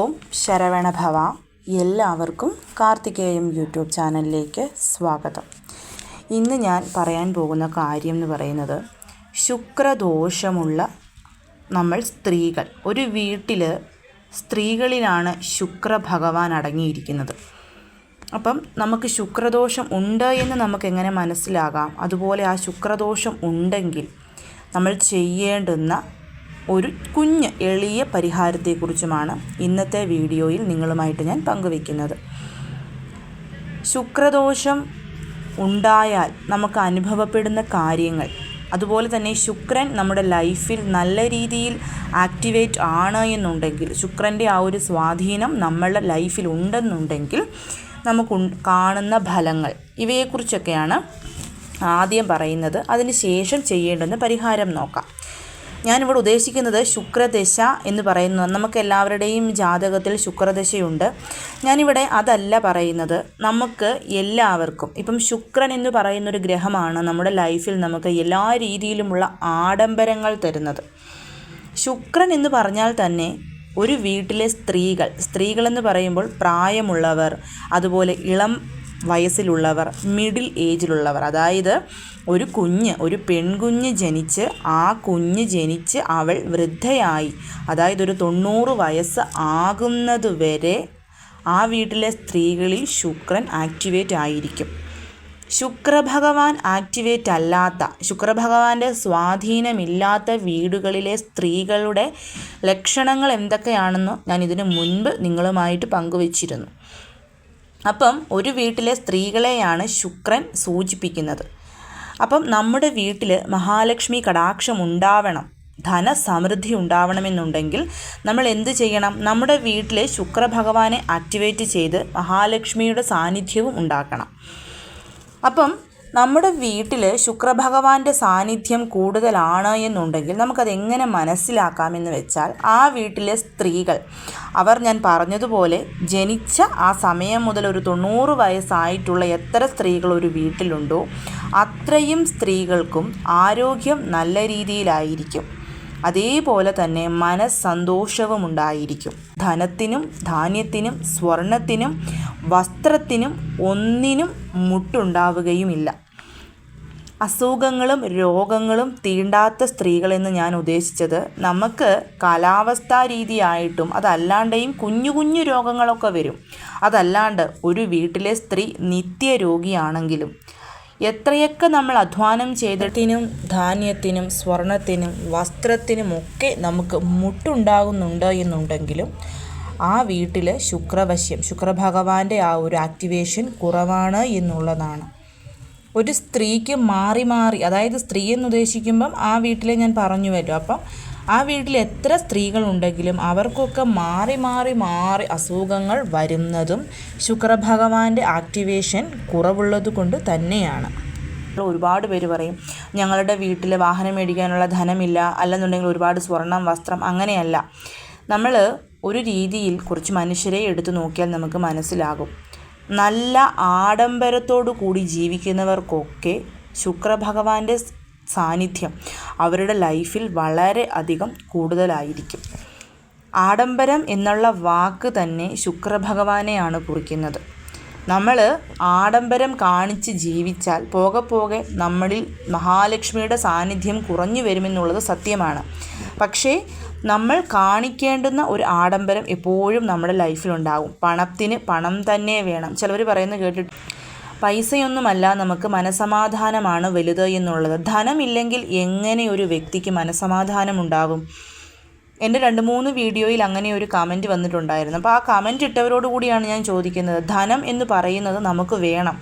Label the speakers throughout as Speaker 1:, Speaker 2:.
Speaker 1: ഓം ശരവണഭവ. എല്ലാവർക്കും കാർത്തികേയം യൂട്യൂബ് ചാനലിലേക്ക് സ്വാഗതം. ഇന്ന് ഞാൻ പറയാൻ പോകുന്ന കാര്യം എന്ന് പറയുന്നത്, ശുക്രദോഷമുള്ള നമ്മൾ സ്ത്രീകൾ, ഒരു വീട്ടിൽ സ്ത്രീകളിലാണ് ശുക്രഭഗവാൻ അടങ്ങിയിരിക്കുന്നത്. അപ്പം നമുക്ക് ശുക്രദോഷം ഉണ്ട് എന്ന് നമുക്ക് എങ്ങനെ മനസ്സിലാകാം? അതുപോലെ ആ ശുക്രദോഷം ഉണ്ടെങ്കിൽ നമ്മൾ ചെയ്യേണ്ടുന്ന ഒരു കുഞ്ഞ് എളിയ പരിഹാരത്തെക്കുറിച്ചുമാണ് ഇന്നത്തെ വീഡിയോയിൽ നിങ്ങളുമായിട്ട് ഞാൻ പങ്കുവയ്ക്കുന്നത്. ശുക്രദോഷം ഉണ്ടായാൽ നമുക്ക് അനുഭവപ്പെടുന്ന കാര്യങ്ങൾ, അതുപോലെ തന്നെ ശുക്രൻ നമ്മുടെ ലൈഫിൽ നല്ല രീതിയിൽ ആക്ടിവേറ്റ് ആണ് എന്നുണ്ടെങ്കിൽ, ശുക്രൻ്റെ ആ ഒരു സ്വാധീനം നമ്മളുടെ ലൈഫിൽ ഉണ്ടെന്നുണ്ടെങ്കിൽ നമുക്ക് കാണുന്ന ഫലങ്ങൾ, ഇവയെക്കുറിച്ചൊക്കെയാണ് ആദ്യം പറയുന്നത്. അതിന് ശേഷം ചെയ്യേണ്ടുന്ന പരിഹാരം നോക്കാം. ഞാനിവിടെ ഉദ്ദേശിക്കുന്നത് ശുക്രദശ എന്ന് പറയുന്നത്, നമുക്ക് എല്ലാവരുടെയും ജാതകത്തിൽ ശുക്രദശയുണ്ട്. ഞാനിവിടെ അതല്ല പറയുന്നത്. നമുക്ക് എല്ലാവർക്കും ഇപ്പം ശുക്രൻ എന്ന് പറയുന്നൊരു ഗ്രഹമാണ് നമ്മുടെ ലൈഫിൽ നമുക്ക് എല്ലാ രീതിയിലുമുള്ള ആഡംബരങ്ങൾ തരുന്നത്. ശുക്രൻ എന്ന് പറഞ്ഞാൽ തന്നെ ഒരു വീട്ടിലെ സ്ത്രീകളെന്ന് പറയുമ്പോൾ പ്രായമുള്ളവർ, അതുപോലെ ഇളം വയസ്സിലുള്ളവർ, മിഡിൽ ഏജിലുള്ളവർ, അതായത് ഒരു പെൺകുഞ്ഞ് ജനിച്ച് ആ കുഞ്ഞ് ജനിച്ച് അവൾ വൃദ്ധയായി, അതായത് ഒരു 90 വയസ്സ് ആകുന്നത് വരെ ആ വീട്ടിലെ സ്ത്രീകളിൽ ശുക്രൻ ആക്ടിവേറ്റ് ആയിരിക്കും. ശുക്രഭഗവാൻ ആക്ടിവേറ്റ് അല്ലാത്ത, ശുക്രഭഗവാന്റെ സ്വാധീനമില്ലാത്ത വീടുകളിലെ സ്ത്രീകളുടെ ലക്ഷണങ്ങൾ എന്തൊക്കെയാണെന്ന് ഞാൻ ഇതിനു മുൻപ് നിങ്ങളുമായിട്ട് പങ്കുവച്ചിരുന്നു. അപ്പം ഒരു വീട്ടിലെ സ്ത്രീകളെയാണ് ശുക്രൻ സൂചിപ്പിക്കുന്നത്. അപ്പം നമ്മുടെ വീട്ടിൽ മഹാലക്ഷ്മി കടാക്ഷം ഉണ്ടാവണം, ധനസമൃദ്ധി ഉണ്ടാവണമെന്നുണ്ടെങ്കിൽ നമ്മൾ എന്ത് ചെയ്യണം? നമ്മുടെ വീട്ടിലെ ശുക്രഭഗവാനെ ആക്ടിവേറ്റ് ചെയ്ത് മഹാലക്ഷ്മിയുടെ സാന്നിധ്യവും ഉണ്ടാക്കണം. അപ്പം നമ്മുടെ വീട്ടിൽ ശുക്രഭഗവാന്റെ സാന്നിധ്യം കൂടുതലാണ് എന്നുണ്ടെങ്കിൽ നമുക്കതെങ്ങനെ മനസ്സിലാക്കാമെന്ന് വെച്ചാൽ, ആ വീട്ടിലെ സ്ത്രീകൾ, ഞാൻ പറഞ്ഞതുപോലെ ജനിച്ച ആ സമയം മുതൽ ഒരു 90 വയസ്സായിട്ടുള്ള എത്ര സ്ത്രീകൾ ഒരു വീട്ടിലുണ്ടോ അത്രയും സ്ത്രീകൾക്കും ആരോഗ്യം നല്ല രീതിയിലായിരിക്കും. അതേപോലെ തന്നെ മനസ്സന്തോഷവും ഉണ്ടായിരിക്കും. ധനത്തിനും ധാന്യത്തിനും സ്വർണത്തിനും വസ്ത്രത്തിനും ഒന്നിനും മുട്ടുണ്ടാവുകയുമില്ല. അസുഖങ്ങളും രോഗങ്ങളും തീണ്ടാത്ത സ്ത്രീകളെന്ന് ഞാൻ ഉദ്ദേശിച്ചത്, നമുക്ക് കാലാവസ്ഥാ രീതിയായിട്ടും അതല്ലാണ്ടെയും കുഞ്ഞു കുഞ്ഞു രോഗങ്ങളൊക്കെ വരും. അതല്ലാണ്ട് ഒരു വീട്ടിലെ സ്ത്രീ നിത്യരോഗിയാണെങ്കിലും എത്രയൊക്കെ നമ്മൾ അധ്വാനം ചെയ്തിട്ടിനും ധാന്യത്തിനും സ്വർണത്തിനും വസ്ത്രത്തിനുമൊക്കെ നമുക്ക് മുട്ടുണ്ടാകുന്നുണ്ട് എന്നുണ്ടെങ്കിലും ആ വീട്ടിൽ ശുക്രഭഗവാന്റെ ആ ഒരു ആക്ടിവേഷൻ കുറവാണ് എന്നുള്ളതാണ്. ഒരു സ്ത്രീക്ക് മാറി മാറി, അതായത് സ്ത്രീ എന്ന് ഉദ്ദേശിക്കുമ്പം ആ വീട്ടിലെ ഞാൻ പറഞ്ഞുവല്ലോ, അപ്പം ആ വീട്ടിൽ എത്ര സ്ത്രീകളുണ്ടെങ്കിലും അവർക്കൊക്കെ മാറി മാറി മാറി അസുഖങ്ങൾ വരുന്നതും ശുക്രഭഗവാന്റെ ആക്ടിവേഷൻ കുറവുള്ളത് കൊണ്ട് തന്നെയാണ്. ഒരുപാട് പേര് പറയും, ഞങ്ങളുടെ വീട്ടിൽ വാഹനം മേടിക്കാനുള്ള ധനമില്ല, അല്ലെന്നുണ്ടെങ്കിൽ ഒരുപാട് സ്വർണം വസ്ത്രം. അങ്ങനെയല്ല. നമ്മൾ ഒരു രീതിയിൽ കുറച്ച് മനുഷ്യരെ എടുത്തു നോക്കിയാൽ നമുക്ക് മനസ്സിലാകും. നല്ല ആഡംബരത്തോടു കൂടി ജീവിക്കുന്നവർക്കൊക്കെ ശുക്രഭഗവാന്റെ സാന്നിധ്യം അവരുടെ ലൈഫിൽ വളരെ അധികം കൂടുതലായിരിക്കും. ആഡംബരം എന്നുള്ള വാക്ക് തന്നെ ശുക്രഭഗവാനെയാണ് കുറിക്കുന്നത്. നമ്മൾ ആഡംബരം കാണിച്ച് ജീവിച്ചാൽ പോകെ പോകെ നമ്മളിൽ മഹാലക്ഷ്മിയുടെ സാന്നിധ്യം കുറഞ്ഞു വരുമെന്നുള്ളത് സത്യമാണ്. പക്ഷേ നമ്മൾ കാണിക്കേണ്ടുന്ന ഒരു ആഡംബരം എപ്പോഴും നമ്മുടെ ലൈഫിലുണ്ടാകും. പണത്തിന് പണം തന്നെ വേണം. ചിലവർ പറയുന്നത് കേട്ടിട്ട്, പൈസയൊന്നുമല്ല നമുക്ക് മനസമാധാനമാണ് വലുത് എന്നുള്ളത്. ധനമില്ലെങ്കിൽ എങ്ങനെ ഒരു വ്യക്തിക്ക് മനസമാധാനം ഉണ്ടാവും? എൻ്റെ 2-3 വീഡിയോയിൽ അങ്ങനെ ഒരു കമൻറ്റ് വന്നിട്ടുണ്ടായിരുന്നു. അപ്പോൾ ആ കമൻറ്റ് ഇട്ടവരോട് കൂടിയാണ് ഞാൻ ചോദിക്കുന്നത്. ധനം എന്ന് പറയുന്നത് നമുക്ക് വേണം,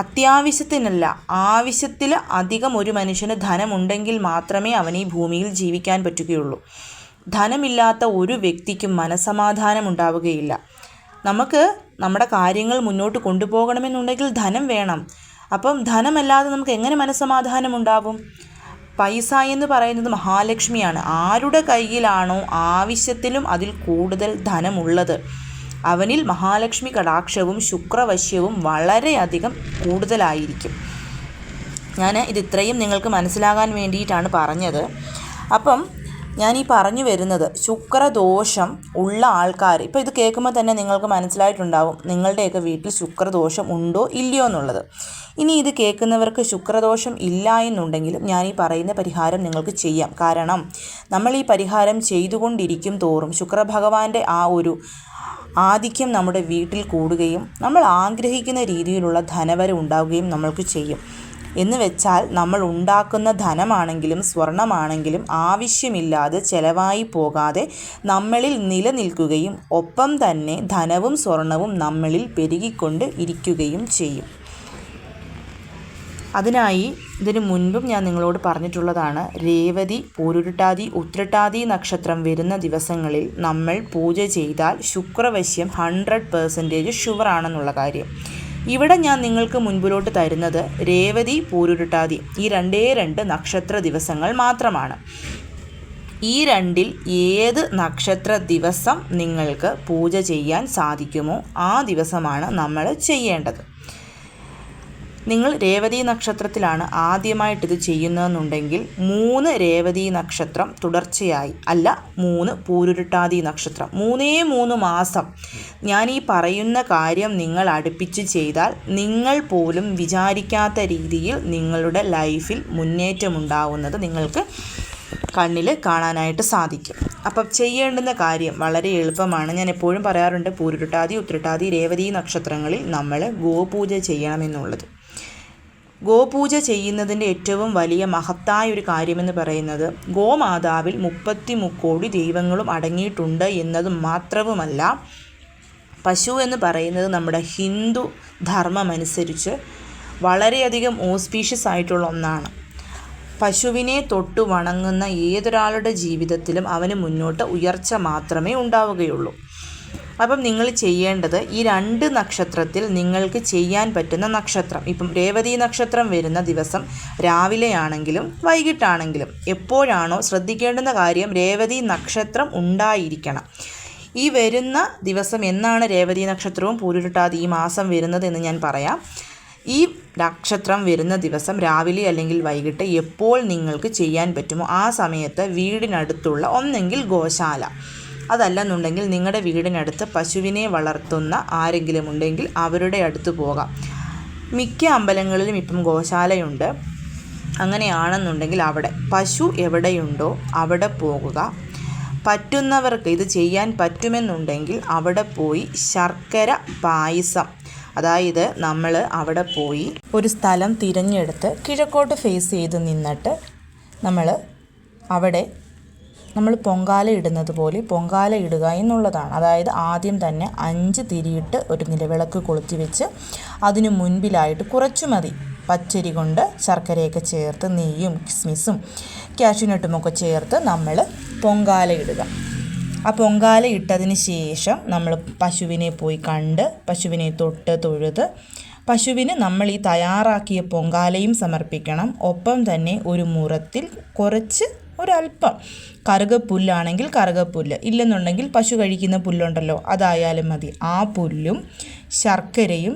Speaker 1: അത്യാവശ്യത്തിനല്ല, ആവശ്യത്തിൽ അധികം ഒരു മനുഷ്യന് ധനമുണ്ടെങ്കിൽ മാത്രമേ അവന് ഈ ഭൂമിയിൽ ജീവിക്കാൻ പറ്റുകയുള്ളൂ. ധനമില്ലാത്ത ഒരു വ്യക്തിക്കും മനസമാധാനം ഉണ്ടാവുകയില്ല. നമുക്ക് നമ്മുടെ കാര്യങ്ങൾ മുന്നോട്ട് കൊണ്ടുപോകണമെന്നുണ്ടെങ്കിൽ ധനം വേണം. അപ്പം ധനമല്ലാതെ നമുക്ക് എങ്ങനെ മനസമാധാനം ഉണ്ടാവും? പൈസ എന്ന് പറയുന്നത് മഹാലക്ഷ്മിയാണ്. ആരുടെ കയ്യിലാണോ ആവശ്യത്തിലും അതിൽ കൂടുതൽ ധനമുള്ളത് അവനിൽ മഹാലക്ഷ്മി കടാക്ഷവും ശുക്രവശ്യവും വളരെയധികം കൂടുതലായിരിക്കും. ഞാൻ ഇത് ഇത്രയും നിങ്ങൾക്ക് മനസ്സിലാകാൻ വേണ്ടിയിട്ടാണ് പറഞ്ഞത്. അപ്പം ഞാൻ ഈ പറഞ്ഞു വരുന്നത് ശുക്രദോഷം ഉള്ള ആൾക്കാർ, ഇപ്പോൾ ഇത് കേൾക്കുമ്പോൾ തന്നെ നിങ്ങൾക്ക് മനസ്സിലായിട്ടുണ്ടാവും നിങ്ങളുടെയൊക്കെ വീട്ടിൽ ശുക്രദോഷം ഉണ്ടോ ഇല്ലയോ എന്നുള്ളത്. ഇനി ഇത് കേൾക്കുന്നവർക്ക് ശുക്രദോഷം ഇല്ല എന്നുണ്ടെങ്കിലും ഞാൻ ഈ പറയുന്ന പരിഹാരം നിങ്ങൾക്ക് ചെയ്യാം. കാരണം നമ്മൾ ഈ പരിഹാരം ചെയ്തുകൊണ്ടിരിക്കും തോറും ശുക്രഭഗവാന്റെ ആ ഒരു ആധിക്യം നമ്മുടെ വീട്ടിൽ കൂടുകയും നമ്മൾ ആഗ്രഹിക്കുന്ന രീതിയിലുള്ള ധനവരവ് ഉണ്ടാവുകയും നമ്മൾക്ക് ചെയ്യും. എന്ന് വെച്ചാൽ നമ്മൾ ഉണ്ടാക്കുന്ന ധനമാണെങ്കിലും സ്വർണമാണെങ്കിലും ആവശ്യമില്ലാതെ ചെലവായി പോകാതെ നമ്മളിൽ നിലനിൽക്കുകയും ഒപ്പം തന്നെ ധനവും സ്വർണവും നമ്മളിൽ പെരുകിക്കൊണ്ട് ഇരിക്കുകയും ചെയ്യും. അതിനായി ഇതിനു മുൻപും ഞാൻ നിങ്ങളോട് പറഞ്ഞിട്ടുള്ളതാണ്, രേവതി, പൂരുരുട്ടാതി, ഉത്രട്ടാതി നക്ഷത്രം വരുന്ന ദിവസങ്ങളിൽ നമ്മൾ പൂജ ചെയ്താൽ ശുക്രവശ്യം 100% ഷുവറാണെന്നുള്ള കാര്യം. ഇവിടെ ഞാൻ നിങ്ങൾക്ക് മുൻപിലോട്ട് തരുന്നത് രേവതി, പൂരുരുട്ടാതി ഈ രണ്ട് നക്ഷത്ര ദിവസങ്ങൾ മാത്രമാണ്. ഈ രണ്ടിൽ ഏത് നക്ഷത്ര ദിവസം നിങ്ങൾക്ക് പൂജ ചെയ്യാൻ സാധിക്കുമോ ആ ദിവസമാണ് നമ്മൾ ചെയ്യേണ്ടത്. നിങ്ങൾ രേവതി നക്ഷത്രത്തിലാണ് ആദ്യമായിട്ടിത് ചെയ്യുന്നതെന്നുണ്ടെങ്കിൽ 3 രേവതി നക്ഷത്രം തുടർച്ചയായി, അല്ല 3 പൂരുരുട്ടാതി നക്ഷത്രം, 3 മാസം ഞാൻ ഈ പറയുന്ന കാര്യം നിങ്ങൾ അടുപ്പിച്ച് ചെയ്താൽ നിങ്ങൾ പോലും വിചാരിക്കാത്ത രീതിയിൽ നിങ്ങളുടെ ലൈഫിൽ മുന്നേറ്റമുണ്ടാവുന്നത് നിങ്ങൾക്ക് കണ്ണിൽ കാണാനായിട്ട് സാധിക്കും. അപ്പം ചെയ്യേണ്ടുന്ന കാര്യം വളരെ എളുപ്പമാണ്. ഞാൻ എപ്പോഴും പറയാറുണ്ട്, പൂരുരുട്ടാതി, ഉത്രട്ടാതി, രേവതി നക്ഷത്രങ്ങളിൽ നമ്മൾ ഗോപൂജ ചെയ്യണമെന്നുള്ളത്. ഗോപൂജ ചെയ്യുന്നതിൻ്റെ ഏറ്റവും വലിയ മഹത്തായ ഒരു കാര്യമെന്ന് പറയുന്നത് ഗോമാതാവിൽ 33 കോടി ദൈവങ്ങളും അടങ്ങിയിട്ടുണ്ട് എന്നത് മാത്രവുമല്ല, പശു എന്ന് പറയുന്നത് നമ്മുടെ ഹിന്ദു ധർമ്മമനുസരിച്ച് വളരെയധികം ഓസ്പീഷ്യസ് ആയിട്ടുള്ള ഒന്നാണ്. പശുവിനെ തൊട്ടു വണങ്ങുന്ന ഏതൊരാളുടെ ജീവിതത്തിലും അവന് മുന്നോട്ട് ഉയർച്ച മാത്രമേ ഉണ്ടാവുകയുള്ളൂ. അപ്പം നിങ്ങൾ ചെയ്യേണ്ടത് ഈ 2 നക്ഷത്രത്തിൽ നിങ്ങൾക്ക് ചെയ്യാൻ പറ്റുന്ന നക്ഷത്രം, ഇപ്പം രേവതി നക്ഷത്രം വരുന്ന ദിവസം രാവിലെ ആണെങ്കിലും വൈകിട്ടാണെങ്കിലും എപ്പോഴാണോ ശ്രദ്ധിക്കേണ്ടുന്ന കാര്യം, രേവതി നക്ഷത്രം ഉണ്ടായിരിക്കണം. ഈ വരുന്ന ദിവസം എന്നാണ് രേവതി നക്ഷത്രവും പൂരുരുട്ടാതി ഈ മാസം വരുന്നത് എന്ന് ഞാൻ പറയാം. ഈ നക്ഷത്രം വരുന്ന ദിവസം രാവിലെ അല്ലെങ്കിൽ വൈകിട്ട് എപ്പോൾ നിങ്ങൾക്ക് ചെയ്യാൻ പറ്റുമോ ആ സമയത്ത് വീടിനടുത്തുള്ള ഒന്നെങ്കിൽ ഗോശാല, അതല്ലെന്നുണ്ടെങ്കിൽ നിങ്ങളുടെ വീടിനടുത്ത് പശുവിനെ വളർത്തുന്ന ആരെങ്കിലും ഉണ്ടെങ്കിൽ അവരുടെ അടുത്ത് പോകാം. മിക്ക അമ്പലങ്ങളിലും ഇപ്പം ഗോശാലയുണ്ട്. അങ്ങനെയാണെന്നുണ്ടെങ്കിൽ അവിടെ പശു എവിടെയുണ്ടോ അവിടെ പോകുക. പറ്റുന്നവർക്ക് ഇത് ചെയ്യാൻ പറ്റുമെന്നുണ്ടെങ്കിൽ അവിടെ പോയി ശർക്കര പായസം, അതായത് നമ്മൾ അവിടെ പോയി ഒരു സ്ഥലം തിരഞ്ഞെടുത്ത് കിഴക്കോട്ട് ഫേസ് ചെയ്ത് നിന്നിട്ട് നമ്മൾ പൊങ്കാല ഇടുന്നത് പോലെ പൊങ്കാല ഇടുക എന്നുള്ളതാണ്. അതായത് ആദ്യം തന്നെ 5 തിരിയിട്ട് ഒരു നിലവിളക്ക് കൊളുത്തി വെച്ച് അതിനു മുൻപിലായിട്ട് കുറച്ചു മതി പച്ചരി കൊണ്ട് ശർക്കരയൊക്കെ ചേർത്ത് നെയ്യും കിസ്മിസും കാഷ്യൂനട്ടുമൊക്കെ ചേർത്ത് നമ്മൾ പൊങ്കാല ഇടുക. ആ പൊങ്കാല ഇട്ടതിന് ശേഷം നമ്മൾ പശുവിനെ പോയി കണ്ട് പശുവിനെ തൊഴുത് പശുവിന് നമ്മൾ ഈ തയ്യാറാക്കിയ പൊങ്കാലയും സമർപ്പിക്കണം. ഒപ്പം തന്നെ ഒരു മുറത്തിൽ കുറച്ച് ഒരല്പം കറുകപ്പുല്ലാണെങ്കിൽ കറുകപ്പുല്ല്, ഇല്ലെന്നുണ്ടെങ്കിൽ പശു കഴിക്കുന്ന പുല്ലുണ്ടല്ലോ അതായാലും മതി. ആ പുല്ലും ശർക്കരയും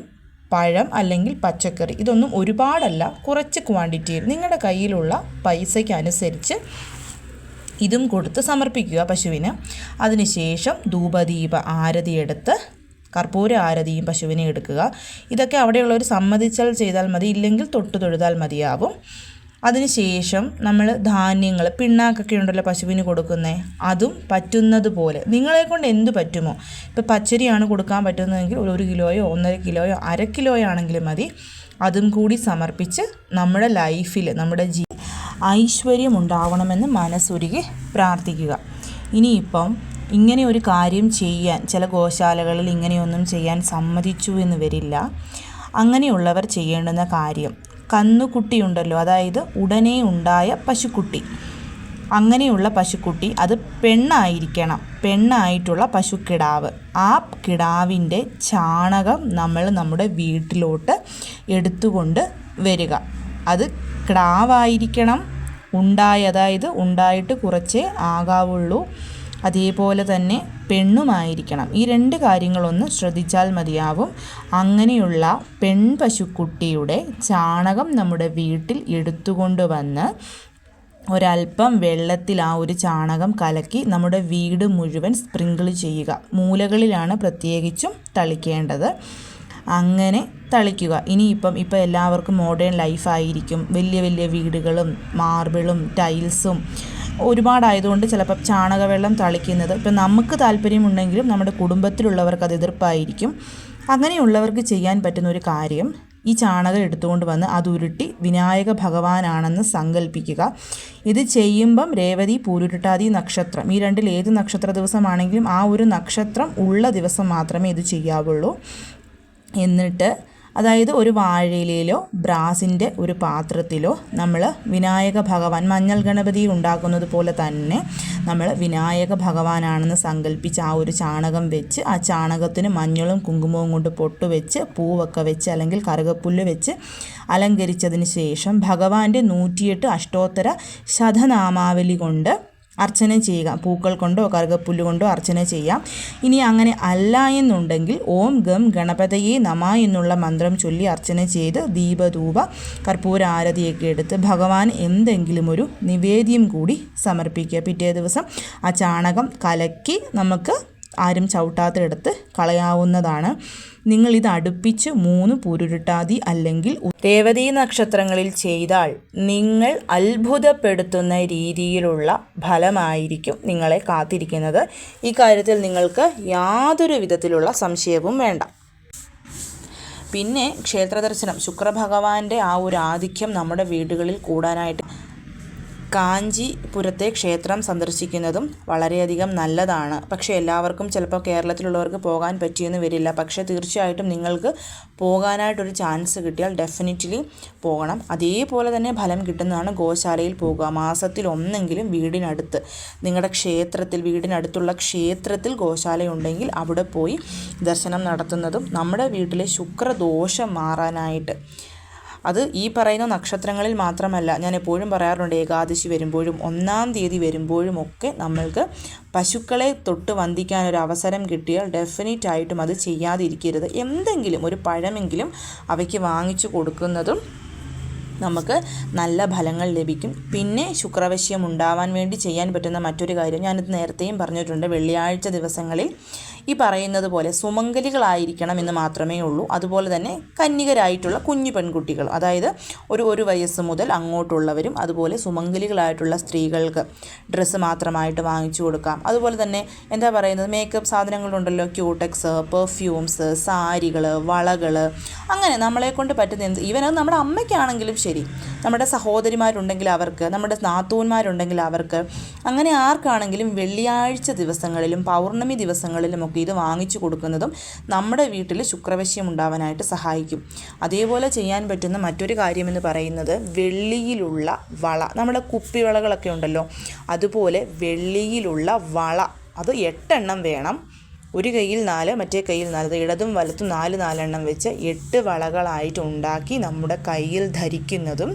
Speaker 1: പഴം അല്ലെങ്കിൽ പച്ചക്കറി, ഇതൊന്നും ഒരുപാടല്ല, കുറച്ച് ക്വാണ്ടിറ്റിയിൽ നിങ്ങളുടെ കയ്യിലുള്ള പൈസയ്ക്ക് അനുസരിച്ച് ഇതും കൊടുത്ത് സമർപ്പിക്കുക പശുവിന്. അതിനുശേഷം ധൂപദീപ ആരതി എടുത്ത് കർപ്പൂര ആരതിയും പശുവിനെ എടുക്കുക. ഇതൊക്കെ അവിടെയുള്ളവർ സമ്മതിച്ചാൽ ചെയ്താൽ മതി, ഇല്ലെങ്കിൽ തൊഴുതാൽ മതിയാവും. അതിനുശേഷം നമ്മൾ ധാന്യങ്ങൾ, പിണ്ണാക്കൊക്കെ ഉണ്ടല്ലോ പശുവിന് കൊടുക്കുന്നത്, അതും പറ്റുന്നത് പോലെ നിങ്ങളെക്കൊണ്ട് എന്ത് പറ്റുമോ. ഇപ്പോൾ പച്ചരിയാണ് കൊടുക്കാൻ പറ്റുന്നതെങ്കിൽ 1 കിലോയോ 1.5 കിലോയോ 1/2 കിലോയോ ആണെങ്കിലും മതി. അതും കൂടി സമർപ്പിച്ച് നമ്മുടെ ലൈഫിൽ നമ്മുടെ ഐശ്വര്യം ഉണ്ടാവണമെന്ന് മനസ്സുരുകി പ്രാർത്ഥിക്കുക. ഇനിയിപ്പം ഇങ്ങനെ ഒരു കാര്യം ചെയ്യാൻ ചില ഗോശാലകളിൽ ഇങ്ങനെയൊന്നും ചെയ്യാൻ സമ്മതിച്ചു എന്ന് വരില്ല. അങ്ങനെയുള്ളവർ ചെയ്യേണ്ടുന്ന കാര്യം, കന്നുകുട്ടിയുണ്ടല്ലോ, അതായത് ഉടനെ ഉണ്ടായ പശുക്കുട്ടി, അങ്ങനെയുള്ള പശുക്കുട്ടി അത് പെണ്ണായിരിക്കണം, പെണ്ണായിട്ടുള്ള പശുക്കിടാവ്. ആ കിടാവിൻ്റെ ചാണകം നമ്മൾ നമ്മുടെ വീട്ടിലോട്ട് എടുത്തുകൊണ്ട് വരിക. അത് കിടാവായിരിക്കണം, അതായത് ഉണ്ടായിട്ട് കുറച്ചേ ആകാവുള്ളൂ. അതേപോലെ തന്നെ പെണ്ണുമായിരിക്കണം. ഈ 2 കാര്യങ്ങളൊന്ന് ശ്രദ്ധിച്ചാൽ മതിയാവും. അങ്ങനെയുള്ള പെൺപശുക്കുട്ടിയുടെ ചാണകം നമ്മുടെ വീട്ടിൽ എടുത്തുകൊണ്ട് വന്ന് ഒരല്പം വെള്ളത്തിൽ ആ ഒരു ചാണകം കലക്കി നമ്മുടെ വീട് മുഴുവൻ സ്പ്രിങ്കിൾ ചെയ്യുക. മൂലകളിലാണ് പ്രത്യേകിച്ചും തളിക്കേണ്ടത്. അങ്ങനെ തളിക്കുക. ഇനിയിപ്പം എല്ലാവർക്കും മോഡേൺ ലൈഫായിരിക്കും. വലിയ വലിയ വീടുകളും മാർബിളും ടൈൽസും ഒരുപാടായതുകൊണ്ട് ചിലപ്പോൾ ചാണകവെള്ളം തളിക്കുന്നത് ഇപ്പം നമുക്ക് താല്പര്യമുണ്ടെങ്കിലും നമ്മുടെ കുടുംബത്തിലുള്ളവർക്ക് അത് എതിർപ്പായിരിക്കും. അങ്ങനെയുള്ളവർക്ക് ചെയ്യാൻ പറ്റുന്ന ഒരു കാര്യം, ഈ ചാണകം എടുത്തുകൊണ്ട് വന്ന് അത് ഉരുട്ടി വിനായക ഭഗവാനാണെന്ന് സങ്കല്പിക്കുക. ഇത് ചെയ്യുമ്പം രേവതി പൂരുരുട്ടാതി നക്ഷത്രം, ഈ രണ്ടിൽ ഏത് നക്ഷത്ര ദിവസമാണെങ്കിലും ആ ഒരു നക്ഷത്രം ഉള്ള ദിവസം മാത്രമേ ഇത് ചെയ്യാവുള്ളൂ. എന്നിട്ട് അതായത് ഒരു വാഴയിലയിലോ ബ്രാസിൻ്റെ ഒരു പാത്രത്തിലോ നമ്മൾ വിനായക ഭഗവാൻ, മഞ്ഞൾ ഗണപതി ഉണ്ടാക്കുന്നത് പോലെ തന്നെ നമ്മൾ വിനായക ഭഗവാനാണെന്ന് സങ്കല്പിച്ച് ആ ഒരു ചാണകം വെച്ച്, ആ ചാണകത്തിന് മഞ്ഞളും കുങ്കുമവും കൊണ്ട് പൊട്ട് വെച്ച് പൂവൊക്കെ വെച്ച് അല്ലെങ്കിൽ കറുകപ്പുല്ല് വെച്ച് അലങ്കരിച്ചതിന് ശേഷം ഭഗവാന്റെ 108 അഷ്ടോത്തര ശതനാമാവലി കൊണ്ട് അർച്ചന ചെയ്യുക. പൂക്കൾ കൊണ്ടോ കറുകപ്പുല്ല് കൊണ്ടോ അർച്ചന ചെയ്യാം. ഇനി അങ്ങനെ അല്ല എന്നുണ്ടെങ്കിൽ ഓം ഗം ഗണപതയേ നമ എന്നുള്ള മന്ത്രം ചൊല്ലി അർച്ചന ചെയ്ത് ദീപധൂപ കർപ്പൂര ആരതിയൊക്കെ എടുത്ത് ഭഗവാൻ എന്തെങ്കിലും ഒരു നിവേദ്യം കൂടി സമർപ്പിക്കുക. പിറ്റേ ദിവസം ആ ചാണകം കലക്കി നമുക്ക് ആരും ചവിട്ടാത്തിടത്ത് കളയാവുന്നതാണ്. നിങ്ങളിത് അടുപ്പിച്ച് 3 പൂരുരുട്ടാതി അല്ലെങ്കിൽ രേവതി നക്ഷത്രങ്ങളിൽ ചെയ്താൽ നിങ്ങൾ അത്ഭുതപ്പെടുത്തുന്ന രീതിയിലുള്ള ഫലമായിരിക്കും നിങ്ങളെ കാത്തിരിക്കുന്നത്. ഈ കാര്യത്തിൽ നിങ്ങൾക്ക് യാതൊരു വിധത്തിലുള്ള സംശയവും വേണ്ട. പിന്നെ ക്ഷേത്രദർശനം, ശുക്രഭഗവാന്റെ ആ ഒരു ആധിക്യം നമ്മുടെ വീടുകളിൽ കൂടാനായിട്ട് കാഞ്ചീപുരത്തെ ക്ഷേത്രം സന്ദർശിക്കുന്നതും വളരെയധികം നല്ലതാണ്. പക്ഷേ എല്ലാവർക്കും ചിലപ്പോൾ കേരളത്തിലുള്ളവർക്ക് പോകാൻ പറ്റിയെന്ന് വരില്ല. പക്ഷേ തീർച്ചയായിട്ടും നിങ്ങൾക്ക് പോകാനായിട്ടൊരു ചാൻസ് കിട്ടിയാൽ ഡെഫിനറ്റ്ലി പോകണം. അതേപോലെ തന്നെ ഫലം കിട്ടുന്നതാണ് ഗോശാലയിൽ പോകുക. മാസത്തിൽ ഒന്നെങ്കിലും വീടിനടുത്ത് നിങ്ങളുടെ ക്ഷേത്രത്തിൽ, വീടിനടുത്തുള്ള ക്ഷേത്രത്തിൽ ഗോശാലയുണ്ടെങ്കിൽ അവിടെ പോയി ദർശനം നടത്തുന്നതും നമ്മുടെ വീട്ടിലെ ശുക്രദോഷം മാറാനായിട്ട്, അത് ഈ പറയുന്ന നക്ഷത്രങ്ങളിൽ മാത്രമല്ല, ഞാൻ എപ്പോഴും പറയാറുണ്ട്, ഏകാദശി വരുമ്പോഴും 1-ാം തീയതി വരുമ്പോഴും ഒക്കെ നമ്മൾക്ക് പശുക്കളെ തൊട്ട് വന്ദിക്കാനൊരു അവസരം കിട്ടിയാൽ ഡെഫിനറ്റായിട്ടും അത് ചെയ്യാതിരിക്കരുത്. എന്തെങ്കിലും ഒരു പഴമെങ്കിലും അവയ്ക്ക് വാങ്ങിച്ചു കൊടുക്കുന്നതും നമുക്ക് നല്ല ഫലങ്ങൾ ലഭിക്കും. പിന്നെ ശുക്രവശ്യം ഉണ്ടാവാൻ വേണ്ടി ചെയ്യാൻ പറ്റുന്ന മറ്റൊരു കാര്യം, ഞാനിത് നേരത്തെയും പറഞ്ഞിട്ടുണ്ട്, വെള്ളിയാഴ്ച ദിവസങ്ങളിൽ ഈ പറയുന്നത് പോലെ സുമംഗലികളായിരിക്കണം എന്ന് മാത്രമേ ഉള്ളൂ. അതുപോലെ തന്നെ കന്യകരായിട്ടുള്ള കുഞ്ഞു പെൺകുട്ടികൾ, അതായത് ഒരു വയസ്സ് മുതൽ അങ്ങോട്ടുള്ളവരും അതുപോലെ സുമംഗലികളായിട്ടുള്ള സ്ത്രീകൾക്ക് ഡ്രസ്സ് മാത്രമായിട്ട് വാങ്ങിച്ചു കൊടുക്കാം. അതുപോലെ തന്നെ എന്താ പറയുന്നത്, മേക്കപ്പ് സാധനങ്ങളുണ്ടല്ലോ, ക്യൂടെക്സ്, പെർഫ്യൂംസ്, സാരികൾ, വളകൾ, അങ്ങനെ നമ്മളെ കൊണ്ട് പറ്റുന്ന ഈവൻ നമ്മുടെ അമ്മയ്ക്കാണെങ്കിലും ശരി, നമ്മുടെ സഹോദരിമാരുണ്ടെങ്കിൽ അവർക്ക്, നമ്മുടെ നാത്തൂന്മാരുണ്ടെങ്കിൽ അവർക്ക്, അങ്ങനെ ആർക്കാണെങ്കിലും വെള്ളിയാഴ്ച ദിവസങ്ങളിലും പൗർണമി ദിവസങ്ങളിലുമൊക്കെ ഇത് വാങ്ങിച്ചു കൊടുക്കുന്നതും നമ്മുടെ വീട്ടിൽ ശുക്രവശ്യം ഉണ്ടാവാനായിട്ട് സഹായിക്കും. അതേപോലെ ചെയ്യാൻ പറ്റുന്ന മറ്റൊരു കാര്യമെന്ന് പറയുന്നത് വെള്ളിയിലുള്ള വള, നമ്മുടെ കുപ്പിവളകളൊക്കെ ഉണ്ടല്ലോ, അതുപോലെ വെള്ളിയിലുള്ള വള, അത് 8 എണ്ണം വേണം. ഒരു കയ്യിൽ 4, മറ്റേ കയ്യിൽ 4, ഇടതും വലത്തും 4 എണ്ണം വെച്ച് 8 വളകളായിട്ട് ഉണ്ടാക്കി നമ്മുടെ കയ്യിൽ ധരിക്കുന്നതും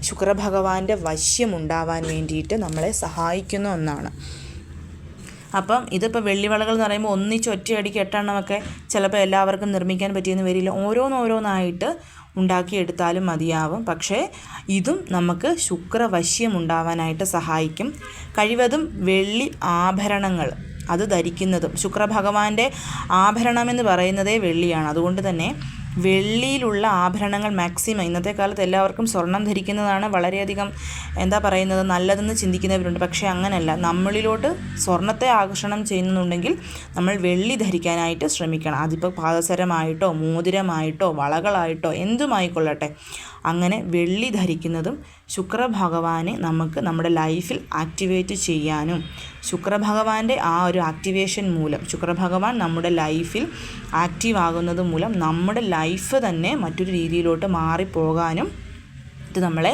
Speaker 1: ശുക്രഭഗവാന്റെ വശ്യമുണ്ടാവാൻ വേണ്ടിയിട്ട് നമ്മളെ സഹായിക്കുന്ന ഒന്നാണ്. അപ്പം ഇതിപ്പോൾ വെള്ളിവളകൾ എന്ന് പറയുമ്പോൾ ഒന്നിച്ച് ഒറ്റയടിക്ക് 8 എണ്ണമൊക്കെ ചിലപ്പോൾ എല്ലാവർക്കും നിർമ്മിക്കാൻ പറ്റിയെന്ന് വരില്ല. ഓരോന്നായിട്ട് ഉണ്ടാക്കിയെടുത്താലും മതിയാവും. പക്ഷേ ഇതും നമുക്ക് ശുക്രവശ്യം ഉണ്ടാവാനായിട്ട് സഹായിക്കും. കഴിവതും വെള്ളി ആഭരണങ്ങൾ അത് ധരിക്കുന്നതും, ശുക്രഭഗവാന്റെ ആഭരണമെന്ന് പറയുന്നതേ വെള്ളിയാണ്. അതുകൊണ്ട് തന്നെ വെള്ളിയിലുള്ള ആഭരണങ്ങൾ മാക്സിമം, ഇന്നത്തെ കാലത്ത് എല്ലാവർക്കും സ്വർണം ധരിക്കുന്നതാണ് വളരെയധികം എന്താ പറയുന്നത് നല്ലതെന്ന് ചിന്തിക്കുന്നവരുണ്ട്. പക്ഷേ അങ്ങനെയല്ല, നമ്മളിലോട്ട് സ്വർണത്തെ ആകർഷണം ചെയ്യുന്നുണ്ടെങ്കിൽ നമ്മൾ വെള്ളി ധരിക്കാനായിട്ട് ശ്രമിക്കണം. അതിപ്പോൾ പാദസരമായിട്ടോ മോതിരമായിട്ടോ വളകളായിട്ടോ എന്തുമായിക്കൊള്ളട്ടെ, അങ്ങനെ വെള്ളി ധരിക്കുന്നതും ശുക്രഭഗവാനെ നമുക്ക് നമ്മുടെ ലൈഫിൽ ആക്ടിവേറ്റ് ചെയ്യാനും, ശുക്രഭഗവാന്റെ ആ ഒരു ആക്ടിവേഷൻ മൂലം, ശുക്രഭഗവാൻ നമ്മുടെ ലൈഫിൽ ആക്റ്റീവ് ആകുന്നത് മൂലം നമ്മുടെ ലൈഫ് തന്നെ മറ്റൊരു രീതിയിലോട്ട് മാറിപ്പോകാനും ഇത് നമ്മളെ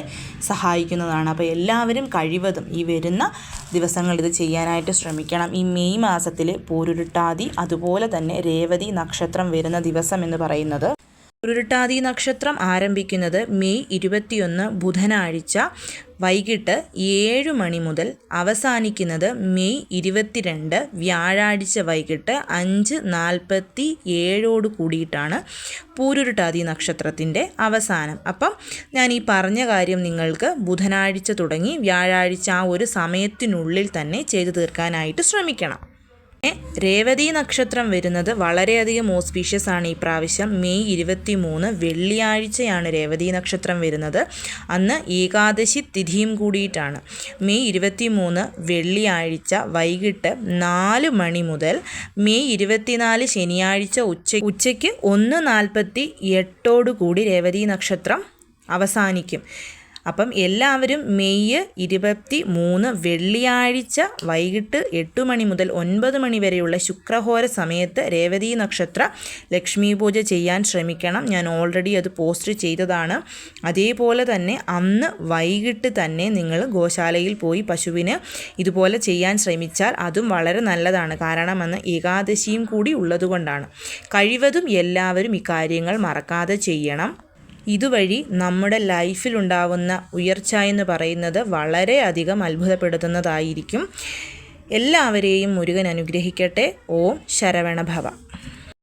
Speaker 1: സഹായിക്കുന്നതാണ്. അപ്പോൾ എല്ലാവരും കഴിവതും ഈ വരുന്ന ദിവസങ്ങൾ ഇത് ചെയ്യാനായിട്ട് ശ്രമിക്കണം. ഈ മെയ് മാസത്തിൽ പൂരുരുട്ടാതി അതുപോലെ തന്നെ രേവതി നക്ഷത്രം വരുന്ന ദിവസം എന്ന് പറയുന്നത് ഉരുട്ടാതി നക്ഷത്രം ആരംഭിക്കുന്നത് മെയ് 21 ബുധനാഴ്ച വൈകിട്ട് 7 മണി മുതൽ അവസാനിക്കുന്നത് മെയ് 22 വ്യാഴാഴ്ച വൈകിട്ട് 5:47 കൂടിയിട്ടാണ് പൂരുരുട്ടാതി നക്ഷത്രത്തിൻ്റെ അവസാനം. അപ്പം ഞാൻ ഈ പറഞ്ഞ കാര്യം നിങ്ങൾക്ക് ബുധനാഴ്ച തുടങ്ങി വ്യാഴാഴ്ച ആ ഒരു സമയത്തിനുള്ളിൽ തന്നെ ചെയ്തു തീർക്കാനായിട്ട് ശ്രമിക്കണം. രേവതി നക്ഷത്രം വരുന്നത് വളരെയധികം ഓസ്പീഷ്യസ് ആണ്. ഈ പ്രാവശ്യം മെയ് 23 വെള്ളിയാഴ്ചയാണ് രേവതി നക്ഷത്രം വരുന്നത്. അന്ന് ഏകാദശി തിഥിയും കൂടിയിട്ടാണ്. മെയ് 23 വെള്ളിയാഴ്ച വൈകിട്ട് 4 മണി മുതൽ മെയ് 24 ശനിയാഴ്ച ഉച്ചയ്ക്ക് 1:48 കൂടി രേവതി നക്ഷത്രം അവസാനിക്കും. അപ്പം എല്ലാവരും മെയ് 23 വെള്ളിയാഴ്ച വൈകിട്ട് 8 മണി മുതൽ 9 മണി വരെയുള്ള ശുക്രഹോര സമയത്ത് രേവതി നക്ഷത്ര ലക്ഷ്മി പൂജ ചെയ്യാൻ ശ്രമിക്കണം. ഞാൻ ഓൾറെഡി അത് പോസ്റ്റ് ചെയ്തതാണ്. അതേപോലെ തന്നെ അന്ന് വൈകിട്ട് തന്നെ നിങ്ങൾ ഗോശാലയിൽ പോയി പശുവിന് ഇതുപോലെ ചെയ്യാൻ ശ്രമിച്ചാൽ അതും വളരെ നല്ലതാണ്. കാരണം അന്ന് ഏകാദശിയും കൂടി ഉള്ളതുകൊണ്ടാണ്. കഴിവതും എല്ലാവരും ഈ കാര്യങ്ങൾ മറക്കാതെ ചെയ്യണം. ഇതുവഴി നമ്മുടെ ലൈഫിലുണ്ടാവുന്ന ഉയർച്ച എന്ന് പറയുന്നത് വളരെയധികം അത്ഭുതപ്പെടുത്തുന്നതായിരിക്കും. എല്ലാവരെയും മുരുകൻ അനുഗ്രഹിക്കട്ടെ. ഓം ശരവണഭവ.